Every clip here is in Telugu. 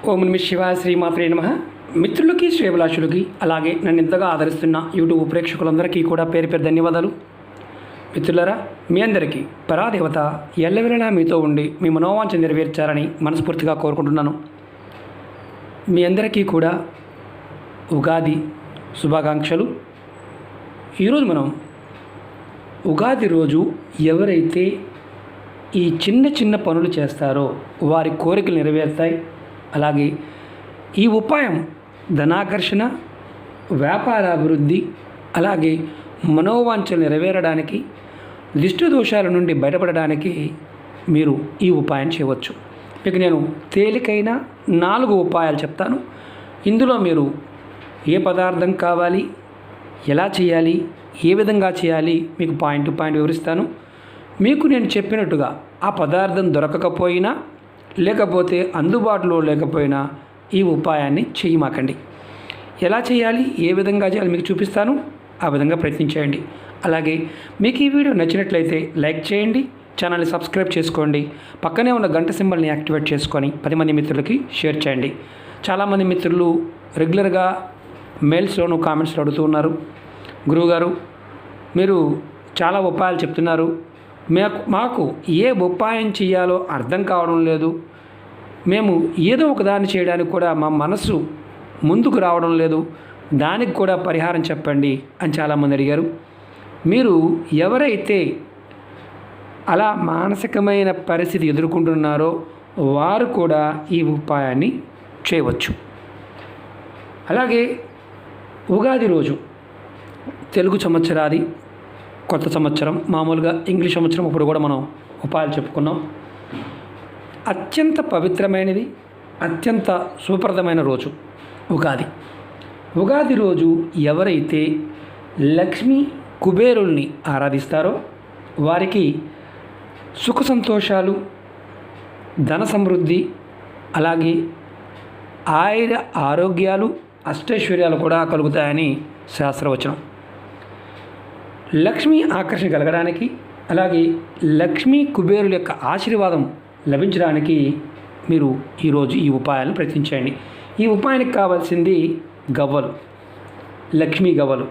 ఓం నమః శివాయ శ్రీమాత్రే నమః. మిత్రులకి శ్రేభిలాషులకి అలాగే నన్ను ఇంతగా ఆదరిస్తున్న యూట్యూబ్ ప్రేక్షకులందరికీ కూడా పేరు పేరు ధన్యవాదాలు. మిత్రులారా, మీ అందరికీ పరాదేవత ఎల్లవేళలా మీతో ఉండి మీ మనోవాంఛ నెరవేర్చాలని మనస్ఫూర్తిగా కోరుకుంటున్నాను. మీ అందరికీ కూడా ఉగాది శుభాకాంక్షలు. ఈరోజు మనం ఉగాది రోజు ఎవరైతే ఈ చిన్న చిన్న పనులు చేస్తారో వారి కోరికలు నెరవేరుతాయి. అలాగే ఈ ఉపాయం ధనాకర్షణ, వ్యాపారాభివృద్ధి, అలాగే మనోవాంఛలు నెరవేరడానికి, దిష్టి దోషాల నుండి బయటపడడానికి మీరు ఈ ఉపాయం చేయవచ్చు. మీకు నేను తేలికైన 4 ఉపాయాలు చెప్తాను. ఇందులో మీరు ఏ పదార్థం కావాలి, ఎలా చేయాలి, ఏ విధంగా చేయాలి మీకు పాయింట్ టు పాయింట్ వివరిస్తాను. మీకు నేను చెప్పినట్టుగా ఆ పదార్థం దొరకకపోయినా లేకపోతే అందుబాటులో లేకపోయినా ఈ ఉపాయాన్ని చేయమాకండి. ఎలా చేయాలి, ఏ విధంగా చేయాలి మీకు చూపిస్తాను. ఆ విధంగా ప్రయత్నించేయండి. అలాగే మీకు ఈ వీడియో నచ్చినట్లయితే లైక్ చేయండి, ఛానల్ని సబ్స్క్రైబ్ చేసుకోండి, పక్కనే ఉన్న గంట సింబల్ని యాక్టివేట్ చేసుకొని 10 మంది మిత్రులకి షేర్ చేయండి. చాలామంది మిత్రులు రెగ్యులర్గా మెయిల్స్లోను కామెంట్స్లో అడుగుతూ ఉన్నారు, గురువుగారు మీరు చాలా ఉపాయాలు చెప్తున్నారు, మాకు ఏ ఉపాయం చేయాలో అర్థం కావడం లేదు, మేము ఏదో ఒక దాన్ని చేయడానికి కూడా మా మనసు ముందుకు రావడం లేదు, దానికి కూడా పరిహారం చెప్పండి అని చాలామంది అడిగారు. మీరు ఎవరైతే అలా మానసికమైన పరిస్థితి ఎదుర్కొంటున్నారో వారు కూడా ఈ ఉపాయాన్ని చేయవచ్చు. అలాగే ఉగాది రోజు తెలుగు సంవత్సరాది కొత్త సంవత్సరం, మామూలుగా ఇంగ్లీష్ సంవత్సరం ఇప్పుడు కూడా మనం ఉపాయాలు చెప్పుకున్నాం. అత్యంత పవిత్రమైనది, అత్యంత శుభప్రదమైన రోజు ఉగాది. ఉగాది రోజు ఎవరైతే లక్ష్మీ కుబేరుల్ని ఆరాధిస్తారో వారికి సుఖ సంతోషాలు, ధన సమృద్ధి, అలాగే ఆరోగ్యాలు, అష్టైశ్వర్యాలు కూడా కలుగుతాయని శాస్త్రవచనం. లక్ష్మీ ఆకర్షణ కలగడానికి, అలాగే లక్ష్మీ కుబేరుల యొక్క ఆశీర్వాదం లభించడానికి మీరు ఈరోజు ఈ ఉపాయాలను ప్రయత్నించండి. ఈ ఉపాయానికి కావాల్సింది గవ్వలు, లక్ష్మీ గవ్వలు.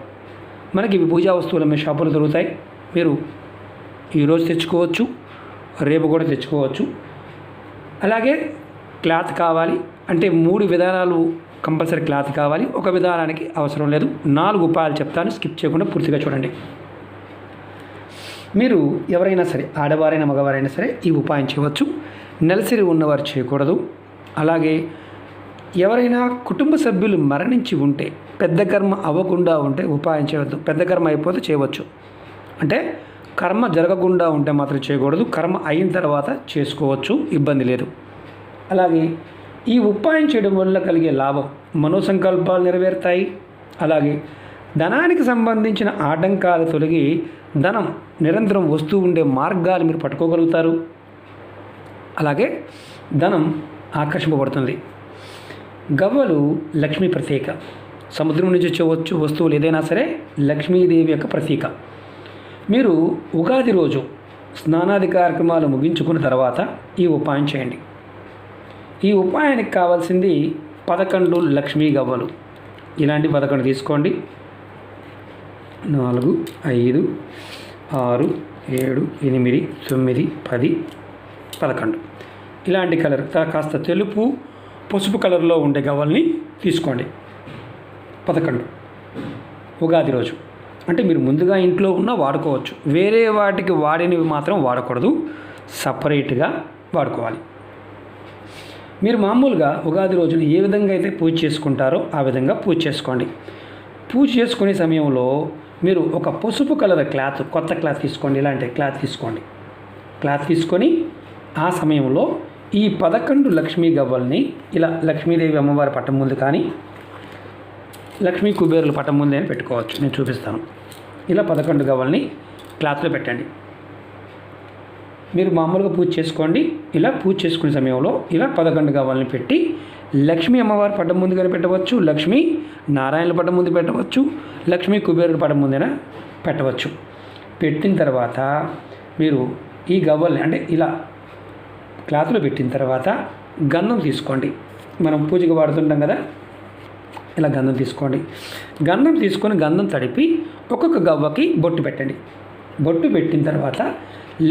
మనకి ఇవి పూజా వస్తువులు మీ షాపులో దొరుకుతాయి. మీరు ఈరోజు తెచ్చుకోవచ్చు, రేపు కూడా తెచ్చుకోవచ్చు. అలాగే క్లాత్ కావాలి, అంటే 3 విధానాలు కంపల్సరీ క్లాత్ కావాలి, ఒక విధానానికి అవసరం లేదు. 4 ఉపాయాలు చెప్తాను, స్కిప్ చేయకుండా పూర్తిగా చూడండి. మీరు ఎవరైనా సరే, ఆడవారైనా మగవారైనా సరే ఈ ఉపాయం చేయవచ్చు. నెలసరి ఉన్నవారు చేయకూడదు. అలాగే ఎవరైనా కుటుంబ సభ్యులు మరణించి ఉంటే, పెద్ద కర్మ అవ్వకుండా ఉంటే ఉపాయం చేయవద్దు. పెద్ద కర్మ అయిపోతే చేయవచ్చు, అంటే కర్మ జరగకుండా ఉంటే మాత్రం చేయకూడదు. కర్మ అయిన తర్వాత చేసుకోవచ్చు, ఇబ్బంది లేదు. అలాగే ఈ ఉపాయం చేయడం వల్ల కలిగే లాభం, మనోసంకల్పాలు నెరవేరుతాయి. అలాగే ధనానికి సంబంధించిన ఆటంకాలు తొలగి ధనం నిరంతరం వస్తూ ఉండే మార్గాలు మీరు పట్టుకోగలుగుతారు. అలాగే ధనం ఆకర్షింపబడుతుంది. గవ్వలు లక్ష్మీ ప్రతీక. సముద్రం నుంచి వచ్చే వస్తువులు ఏదైనా సరే లక్ష్మీదేవి యొక్క ప్రతీక. మీరు ఉగాది రోజు స్నానాది కార్యక్రమాలు ముగించుకున్న తర్వాత ఈ ఉపాయం చేయండి. ఈ ఉపాయానికి కావాల్సింది 11 లక్ష్మీ గవ్వలు. ఇలాంటి 11 తీసుకోండి. 4, 5, 6, 7, 8, 9, 10, 11 ఇలాంటి కలర్ కాస్త తెలుపు, పసుపు కలర్లో ఉండే గవ్వల్ని తీసుకోండి. 11 ఉగాది రోజు. అంటే మీరు ముందుగా ఇంట్లో ఉన్న వాడుకోవచ్చు, వేరే వాటికి వాడినవి మాత్రం వాడకూడదు, సపరేట్గా వాడుకోవాలి. మీరు మామూలుగా ఉగాది రోజున ఏ విధంగా అయితే పూజ చేసుకుంటారో ఆ విధంగా పూజ చేసుకోండి. పూజ చేసుకునే సమయంలో మీరు ఒక పసుపు కలర్ క్లాత్, కొత్త క్లాత్ తీసుకోండి. ఇలాంటి క్లాత్ తీసుకోండి. క్లాత్ తీసుకొని ఆ సమయంలో ఈ 11 లక్ష్మీ గవ్వల్ని ఇలా లక్ష్మీదేవి అమ్మవారి పట్టం ముందు కానీ లక్ష్మీ కుబేరుల పట్టం ముందు అని పెట్టుకోవచ్చు. నేను చూపిస్తాను. ఇలా 11 గవ్వల్ని క్లాత్లో పెట్టండి. మీరు మామూలుగా పూజ చేసుకోండి. ఇలా పూజ చేసుకునే సమయంలో ఇలా 11 గవ్వల్ని పెట్టి లక్ష్మీ అమ్మవారి పట్టం ముందు కానీ పెట్టవచ్చు, లక్ష్మీ నారాయణుల పట్టం ముందు పెట్టవచ్చు, లక్ష్మీ కుబేరుల పట్టం ముందైనా పెట్టవచ్చు. పెట్టిన తర్వాత మీరు ఈ గవ్వల్ని అంటే ఇలా క్లాత్లో పెట్టిన తర్వాత గంధం తీసుకోండి. మనం పూజకి వాడుతుంటాం కదా, ఇలా గంధం తీసుకోండి. గంధం తీసుకొని గంధం తడిపి ఒక్కొక్క గవ్వకి బొట్టు పెట్టండి. బొట్టు పెట్టిన తర్వాత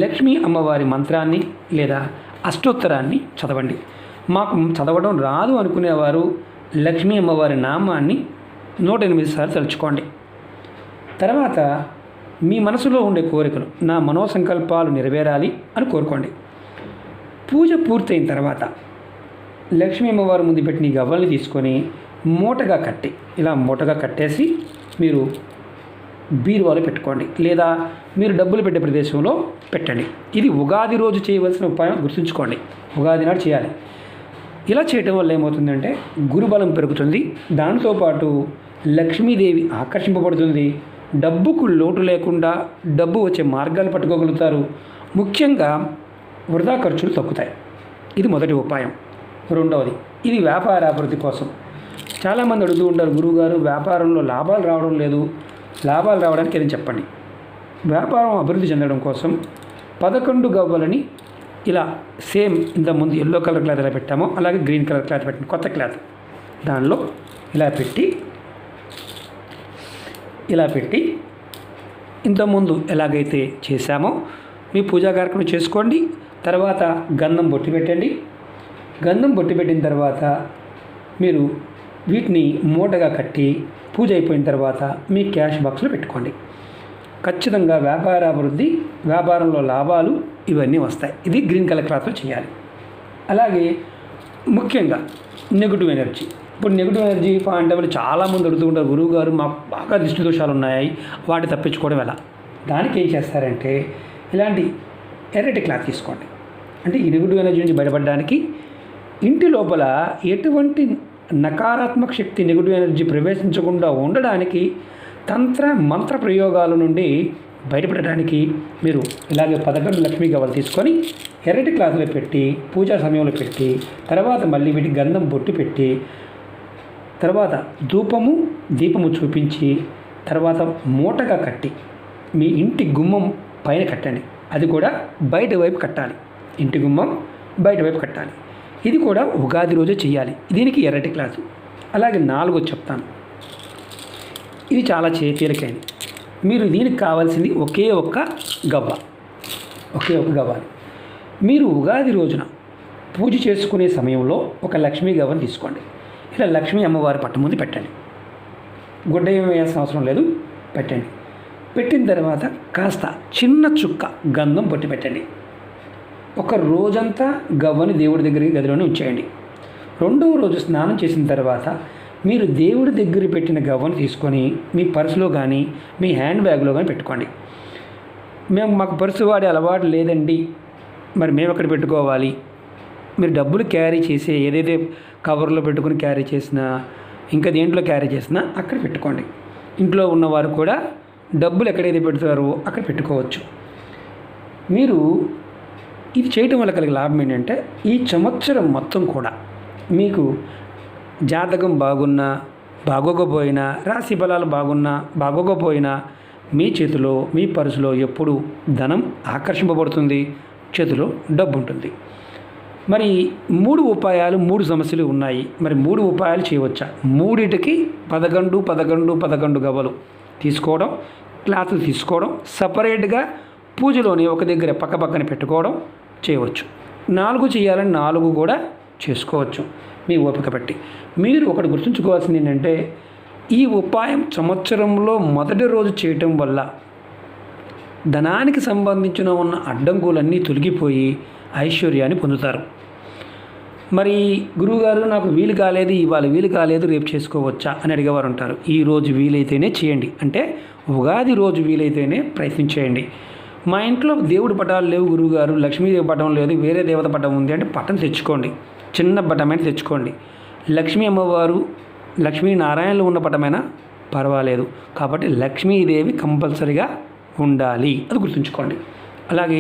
లక్ష్మీ అమ్మవారి మంత్రాన్ని లేదా అష్టోత్తరాన్ని చదవండి. మాకు చదవడం రాదు అనుకునేవారు లక్ష్మీ అమ్మవారి నామాన్ని 108 సార్లు తలుచుకోండి. తర్వాత మీ మనసులో ఉండే కోరికలు, నా మనోసంకల్పాలు నెరవేరాలి అని కోరుకోండి. పూజ పూర్తయిన తర్వాత లక్ష్మీ అమ్మవారి ముందు పెట్టిన ఈ గవ్వల్ని తీసుకొని మూటగా కట్టి, ఇలా మూటగా కట్టేసి మీరు బీరువాలో పెట్టుకోండి, లేదా మీరు డబ్బులు పెట్టే ప్రదేశంలో పెట్టండి. ఇది ఉగాది రోజు చేయవలసిన ఉపాయం గుర్తుంచుకోండి. ఉగాది నాడు చేయాలి. ఇలా చేయటం వల్ల ఏమవుతుందంటే గురుబలం పెరుగుతుంది. దాంతోపాటు లక్ష్మీదేవి ఆకర్షింపబడుతుంది. డబ్బుకు లోటు లేకుండా డబ్బు వచ్చే మార్గాలు పట్టుకోగలుగుతారు. ముఖ్యంగా వృధా ఖర్చులు తగ్గుతాయి. ఇది మొదటి ఉపాయం. రెండవది, ఇది వ్యాపార అభివృద్ధి కోసం. చాలామంది అడుగుతూ ఉంటారు, గురువుగారు వ్యాపారంలో లాభాలు రావడం లేదు, లాభాలు రావడానికి ఏదైనా చెప్పండి. వ్యాపారం అభివృద్ధి చెందడం కోసం 11 గవ్వలని ఇలా సేమ్ ఇంతకుముందు ఎల్లో కలర్ క్లాత్ ఎలా పెట్టామో అలాగే గ్రీన్ కలర్ క్లాత్ పెట్టండి, కొత్త క్లాత్. దానిలో ఇలా పెట్టి ఇంతకుముందు ఎలాగైతే చేశామో మీ పూజా కార్యక్రమం చేసుకోండి. తర్వాత గంధం బొట్టు పెట్టండి. గంధం బొట్టు పెట్టిన తర్వాత మీరు వీటిని మూటగా కట్టి పూజ అయిపోయిన తర్వాత మీ క్యాష్ బాక్స్లో పెట్టుకోండి. ఖచ్చితంగా వ్యాపార అభివృద్ధి, వ్యాపారంలో లాభాలు ఇవన్నీ వస్తాయి. ఇది గ్రీన్ కలర్ క్లాత్లో చేయాలి. అలాగే ముఖ్యంగా నెగిటివ్ ఎనర్జీ. ఇప్పుడు నెగిటివ్ ఎనర్జీ పాయింట్ ఆఫ్ చాలామంది అడుగుతూ ఉంటారు, గురువు గారు మాకు బాగా దృష్టి దోషాలు ఉన్నాయి, వాటి తప్పించుకోవడం ఎలా? దానికి ఏం చేస్తారంటే ఇలాంటి ఎర్రటి క్లాత్ తీసుకోండి. అంటే ఈ నెగిటివ్ ఎనర్జీ నుంచి బయటపడడానికి ఇంటి లోపల ఎటువంటి నకారాత్మక శక్తి, నెగిటివ్ ఎనర్జీ ప్రవేశించకుండా ఉండడానికి తంత్ర మంత్ర ప్రయోగాల నుండి బయటపడడానికి మీరు ఇలాగే 11 లక్ష్మీ గవ్వలు తీసుకొని ఎర్రటి క్లాత్లో పెట్టి పూజా సమయంలో పెట్టి తర్వాత మళ్ళీ వీటి గంధం బొట్టు పెట్టి తర్వాత ధూపము దీపము చూపించి తర్వాత మూటగా కట్టి మీ ఇంటి గుమ్మం పైన కట్టండి. అది కూడా బయట వైపు కట్టాలి. ఇంటి గుమ్మం బయట వైపు కట్టాలి. ఇది కూడా ఉగాది రోజే చేయాలి. దీనికి ఎర్రటి క్లాసు. అలాగే 4 చెప్తాను. ఇది చాలా తేలికైనది. మీరు దీనికి కావాల్సింది ఒకే ఒక్క గవ్వ. మీరు ఉగాది రోజున పూజ చేసుకునే సమయంలో ఒక లక్ష్మీ గవ్వను తీసుకోండి. ఇలా లక్ష్మీ అమ్మవారి పట్టు ముందు పెట్టండి. గుడ్డ ఏమి వేయాల్సిన అవసరం లేదు, పెట్టండి. పెట్టిన తర్వాత కాస్త చిన్న చుక్క గంధం పొట్టి పెట్టండి. ఒక రోజంతా గవ్వని దేవుడి దగ్గరికి గదిలోనే ఉంచేయండి. రెండవ రోజు స్నానం చేసిన తర్వాత మీరు దేవుడి దగ్గర పెట్టిన గవ్వను తీసుకొని మీ పర్సులో కానీ మీ హ్యాండ్ బ్యాగ్లో కానీ పెట్టుకోండి. మాకు పర్సు వాడే అలవాటు లేదండి, మరి మేము ఎక్కడ పెట్టుకోవాలి? మీరు డబ్బులు క్యారీ చేసే ఏదైతే కవర్లో పెట్టుకుని క్యారీ చేసినా ఇంకా దేంట్లో క్యారీ చేసినా అక్కడ పెట్టుకోండి. ఇంట్లో ఉన్నవారు కూడా డబ్బులు ఎక్కడైతే పెడతారో అక్కడ పెట్టుకోవచ్చు. మీరు ఇది చేయటం వల్ల కలిగే లాభం ఏంటంటే ఈ సంవత్సరం మొత్తం కూడా మీకు జాతకం బాగున్నా బాగోకపోయినా, రాశి ఫలాలు బాగున్నా బాగోకపోయినా మీ చేతిలో మీ పర్సులో ఎప్పుడు ధనం ఆకర్షింపబడుతుంది, చేతిలో డబ్బు ఉంటుంది. మరి 3 ఉపాయాలు 3 సమస్యలు ఉన్నాయి. మరి 3 ఉపాయాలు చేయవచ్చా? 3టికి 11 గవ్వలు తీసుకోవడం, క్లాతులు తీసుకోవడం, సపరేట్గా పూజలోని ఒక దగ్గర పక్కన పెట్టుకోవడం చేయవచ్చు. 4 చేయాలని 4 కూడా చేసుకోవచ్చు మీ ఓపిక బట్టి. మీరు ఒకటి గుర్తుంచుకోవాల్సింది ఏంటంటే ఈ ఉపాయం సంవత్సరంలో మొదటి రోజు చేయటం వల్ల ధనానికి సంబంధించిన ఉన్న అడ్డంకులన్నీ తొలగిపోయి ఐశ్వర్యాన్ని పొందుతారు. మరి గురువుగారు నాకు వీలు కాలేదు, ఇవాళ వీలు కాలేదు, రేపు చేసుకోవచ్చా అని అడిగేవారు ఉంటారు. ఈ రోజు వీలైతేనే చేయండి. అంటే ఉగాది రోజు వీలైతేనే ప్రయత్నం చేయండి. మా ఇంట్లో దేవుడి పటాలు లేవు గురువుగారు, లక్ష్మీదేవి పటం లేదు, వేరే దేవత పటం ఉంది అంటే పటం తెచ్చుకోండి. చిన్న పటమైనా తెచ్చుకోండి. లక్ష్మీ అమ్మవారు లక్ష్మీనారాయణలు ఉన్న పటమైనా పర్వాలేదు. కాబట్టి లక్ష్మీదేవి కంపల్సరీగా ఉండాలి, అది గుర్తుంచుకోండి. అలాగే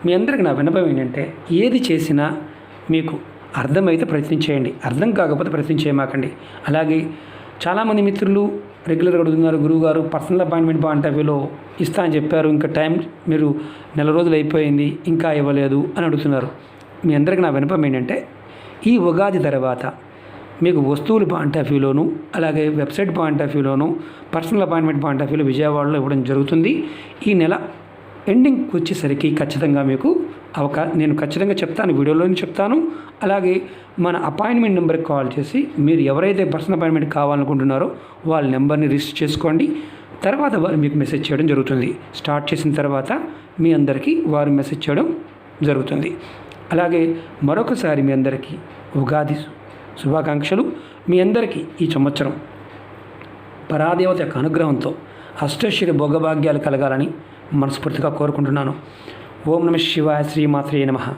మీ అందరికీ నా విన్నపం ఏంటంటే ఏది చేసినా మీకు అర్థమైతే ప్రయత్నం చేయండి, అర్థం కాకపోతే ప్రయత్నం చేయమాకండి. అలాగే చాలామంది మిత్రులు రెగ్యులర్గా అడుగుతున్నారు, గురువుగారు పర్సనల్ అపాయింట్మెంట్ పాయింట్ ఆఫ్ వ్యూలో ఇస్తా అని చెప్పారు, ఇంకా టైం మీరు 4 రోజులు అయిపోయింది ఇంకా ఇవ్వలేదు అని అడుగుతున్నారు. మీ అందరికీ నా విన్నపం ఏంటంటే ఈ ఉగాది తర్వాత మీకు వస్తువుల పాయింట్ ఆఫ్ వ్యూలోను, అలాగే వెబ్సైట్ పాయింట్ ఆఫ్ వ్యూలోను, పర్సనల్ అపాయింట్మెంట్ పాయింట్ ఆఫ్ వ్యూలో విజయవాడలో ఇవ్వడం జరుగుతుంది. ఈ నెల ఎండింగ్కి వచ్చేసరికి ఖచ్చితంగా మీకు నేను ఖచ్చితంగా చెప్తాను, వీడియోలోనే చెప్తాను. అలాగే మన అపాయింట్మెంట్ నెంబర్కి కాల్ చేసి మీరు ఎవరైతే పర్సనల్ అపాయింట్మెంట్ కావాలనుకుంటున్నారో వాళ్ళ నెంబర్ని రిజిస్టర్ చేసుకోండి. తర్వాత వారు మీకు మెసేజ్ చేయడం జరుగుతుంది. స్టార్ట్ చేసిన తర్వాత మీ అందరికీ వారు మెసేజ్ చేయడం జరుగుతుంది. అలాగే మరొకసారి మీ అందరికీ ఉగాది శుభాకాంక్షలు. మీ అందరికీ ఈ సంవత్సరం పరాదేవత యొక్క అనుగ్రహంతో అష్టైశ్వర్య భోగభాగ్యాలు కలగాలని మనస్ఫూర్తిగా కోరుకుంటున్నాను. ఓం నమః శివాయ. శ్రీమాత్రే నమః.